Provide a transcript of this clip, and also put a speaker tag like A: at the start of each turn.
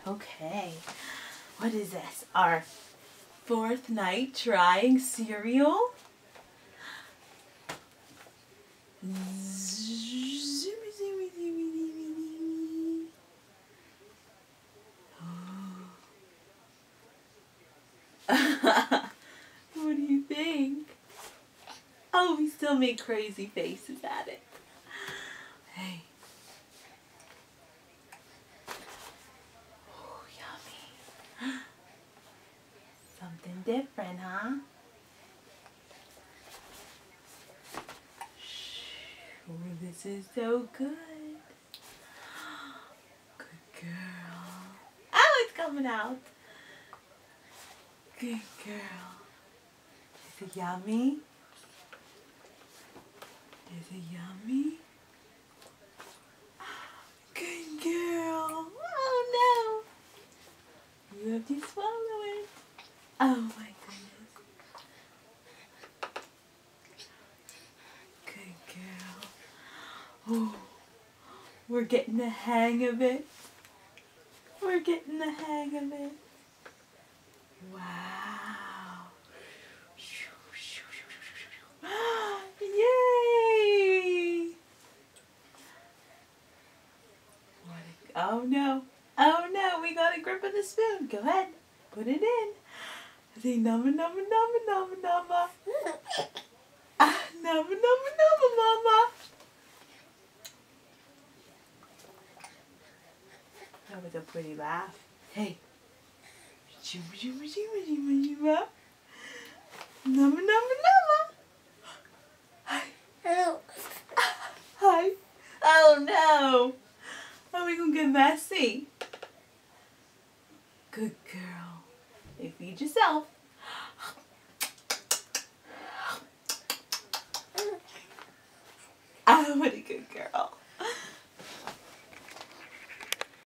A: Okay, what is this? Our fourth night trying cereal? What do you think? Oh, we still make crazy faces at it. Hey. Oh, yummy. Something different, huh? Oh, this is so good. Good girl. Oh, it's coming out. Good girl. Is it yummy? Is it yummy? Good girl. Oh no. You have to swallow it. Oh my goodness. Good girl. Oh, we're getting the hang of it. We're getting the hang of it. Wow. Yay! Oh no. Oh no, we got a grip of the spoon. Go ahead. Put it in. Say numma numma numma numma numma. Numma numma numma mama. That was a pretty laugh. Hey. Shuma shuma shuma shuma shuma. Numma numma numma. Hi. Hi. Oh no. Are we gonna get messy? Good girl. Hey, feed yourself. Oh, what a good girl.